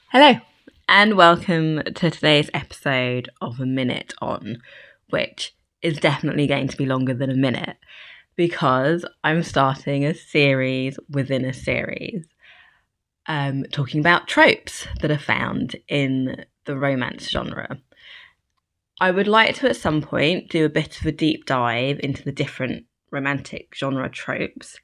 Hello, and welcome to today's episode of A Minute On, which is definitely going to be longer than a minute because I'm starting a series within a series talking about tropes that are found in the romance genre. I would like to at some point do a bit of a deep dive into the different romantic genre tropes,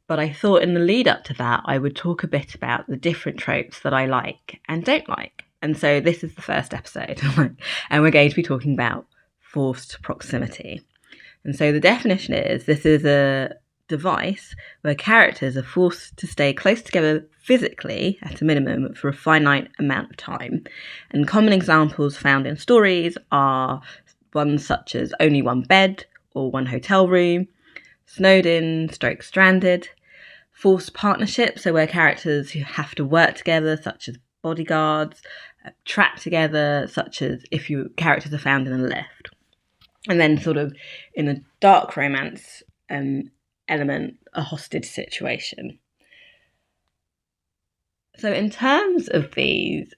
but I thought in the lead up to that, I would talk a bit about the different tropes that I like and don't like. And so this is the first episode, and we're going to be talking about forced proximity. And so the definition is this is a device where characters are forced to stay close together physically at a minimum for a finite amount of time. And common examples found in stories are ones such as only one bed or one hotel room, snowed in, stroke stranded, forced partnerships, so where characters who have to work together, such as bodyguards, trapped together, such as if your characters are found in a lift. And then sort of in a dark romance element, a hostage situation. So in terms of these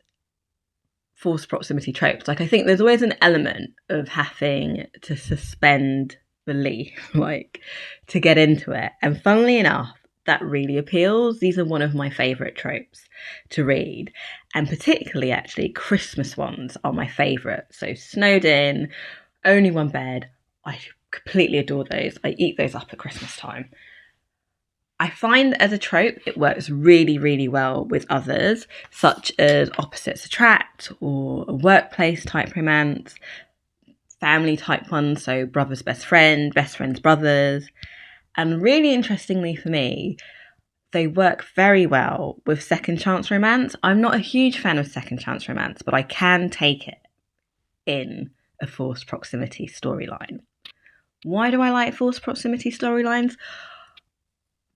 forced proximity tropes, I think there's always an element of having to suspend belief, to get into it. And funnily enough, that really appeals. These are one of my favourite tropes to read. And particularly, actually, Christmas ones are my favourite. So snowed in, only one bed. I completely adore those. I eat those up at Christmas time. I find as a trope, it works really, really well with others, such as opposites attract or a workplace type romance, family type ones, so brother's best friend's brothers. And really interestingly for me, they work very well with second chance romance. I'm not a huge fan of second chance romance, but I can take it in a forced proximity storyline. Why do I like forced proximity storylines?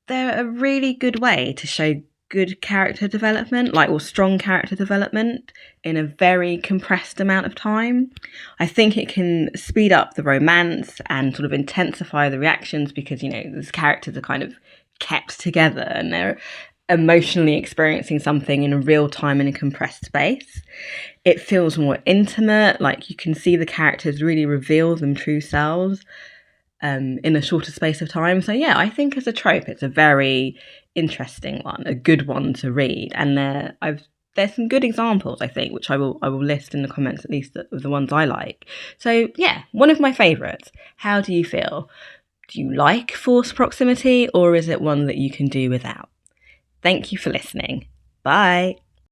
They're a really good way to show good character development, or strong character development in a very compressed amount of time. I think it can speed up the romance and sort of intensify the reactions because, these characters are kind of kept together and they're emotionally experiencing something in a real time in a compressed space. It feels more intimate, you can see the characters really reveal them true selves in a shorter space of time. So yeah, I think as a trope, it's a very interesting one, a good one to read. And there's some good examples, I think, which I will list in the comments, at least of the ones I like. So yeah, one of my favourites. How do you feel? Do you like forced proximity, or is it one that you can do without? Thank you for listening. Bye.